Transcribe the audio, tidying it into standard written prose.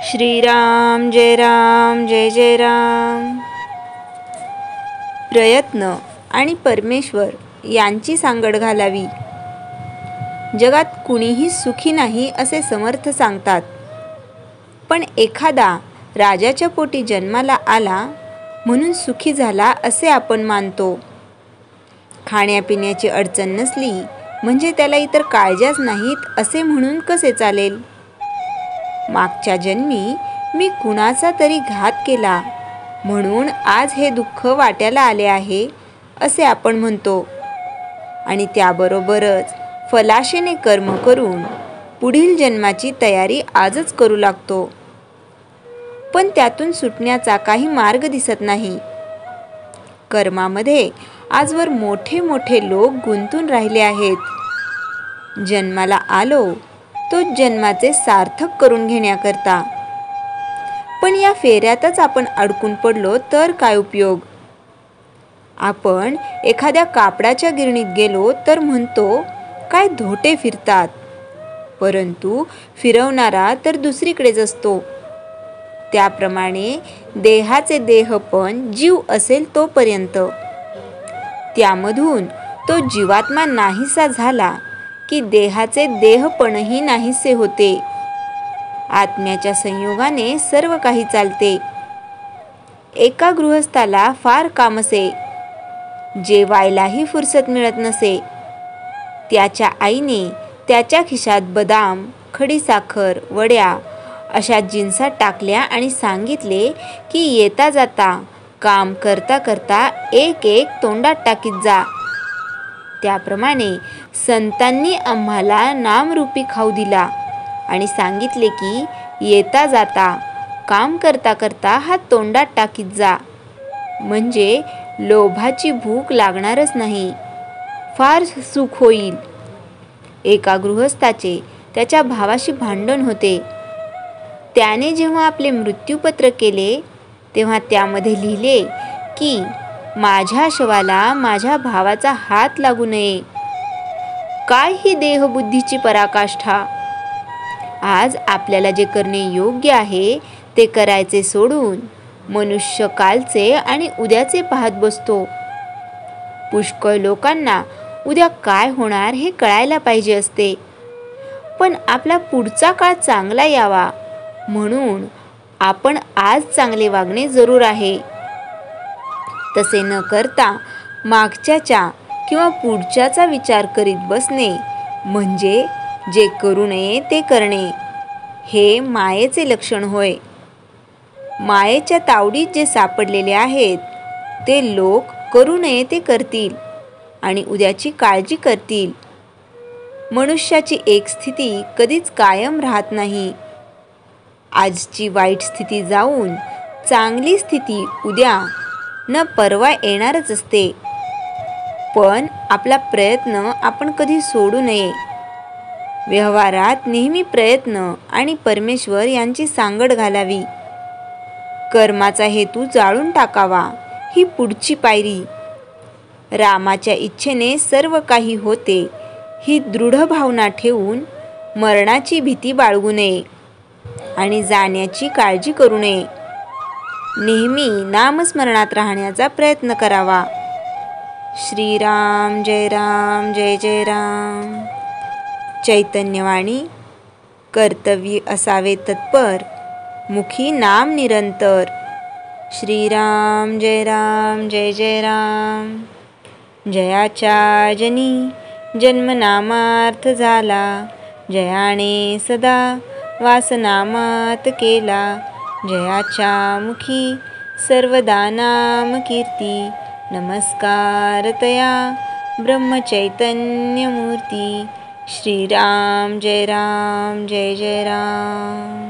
श्रीराम जय जय राम। प्रयत्न आणि परमेश्वर यांची सांगड घालावी। जगात कुणीही सुखी नाही असे समर्थ सांगतात, पण एखादा राजाच्या पोटी जन्माला आला म्हणून सुखी झाला असे आपण मानतो। खाण्यापिण्याची अडचण नसली म्हणजे त्याला इतर काळज्याच नाहीत असे म्हणून कसे चालेल? मागच्या जन्मी मी कुणाचा तरी घात केला म्हणून आज हे दुःख वाट्याला आले आहे असे आपण म्हणतो, आणि त्याबरोबरच फलाशेने कर्म करून पुढील जन्माची तयारी आजच करू लागतो। पण त्यातून सुटण्याचा काही मार्ग दिसत नाही। कर्मामध्ये आजवर मोठे मोठे लोक गुंतून राहिले आहेत। जन्माला आलो तो जन्माचे सार्थक करून घेण्याकरता, पण या फेऱ्यातच आपण अडकून पडलो तर काय उपयोग? आपण एखाद्या कापडाच्या गिरणीत गेलो तर म्हणतो काय धोटे फिरतात, परंतु फिरवणारा तर दुसरीकडेच असतो। त्याप्रमाणे देहाचे देहपण जीव असेल तोपर्यंत, त्यामधून तो जीवात्मा नाहीसा झाला की देहाचे देहपणही नाहीसे होते। आत्म्याच्या संयोगाने सर्व काही चालते। एका गृहस्थाला फार काम असे, जेवायलाही फुरसत मिळत नसे। त्याच्या आईने त्याच्या खिशात बदाम, खडीसाखर, वड्या अशा जिन्सात टाकल्या आणि सांगितले की येता जाता काम करता करता एक एक तोंडात टाकीत जा। त्याप्रमाणे संतांनी आम्हाला नामरूपी खाऊ दिला आणि सांगितले की येता जाता काम करता करता हा तोंडात टाकीत जा, म्हणजे लोभाची भूक लागणारच नाही, फार सुख होईल। एका गृहस्थाचे त्याच्या भावाशी भांडण होते। त्याने जेव्हा आपले मृत्यूपत्र केले तेव्हा त्यामध्ये लिहिले की माझ्या शवाला माझ्या भावाचा हात लागू नये। काय ही देहबुद्धीची पराकाष्ठा! आज आपल्याला जे करणे योग्य आहे ते करायचे सोडून मनुष्य कालचे आणि उद्याचे पाहत बसतो। पुष्कळ लोकांना उद्या काय होणार हे कळायला पाहिजे असते, पण आपला पुढचा काळ चांगला यावा म्हणून आपण आज चांगले वागणे जरूर आहे। तसे न करता मागच्याचा किंवा पुढच्याचा विचार करीत बसणे म्हणजे जे करू नये ते करणे, हे मायेचे लक्षण होय। मायेच्या तावडीत जे सापडलेले आहेत ते लोक करू नये ते करतील आणि उद्याची काळजी करतील। मनुष्याची एक स्थिती कधीच कायम राहत नाही। आजची वाईट स्थिती जाऊन चांगली स्थिती उद्या न परवा येणारच असते, पण आपला प्रयत्न आपण कधी सोडू नये। व्यवहारात नेहमी प्रयत्न आणि परमेश्वर यांची सांगड घालावी। कर्माचा हेतू जाळून टाकावा ही पुढची पायरी। रामाच्या इच्छेने सर्व काही होते ही दृढ भावना ठेवून मरणाची भीती बाळगू नये आणि जाण्याची काळजी करू नये। नेहमी नामस्मरणात राहण्याचा प्रयत्न करावा। श्रीराम जय जय राम। चैतन्यवाणी। कर्तव्य असावे तत्पर, मुखी नाम निरंतर। श्रीराम जय जय राम। जयाच्या जनी जन्मनामार्थ झाला, जयाने सदा वासनामात केला। जयाच्या मुखी सर्वदा नाम कीर्ती, नमस्कार तया ब्रह्मचैतन्य मूर्ती। श्रीराम जय जय राम।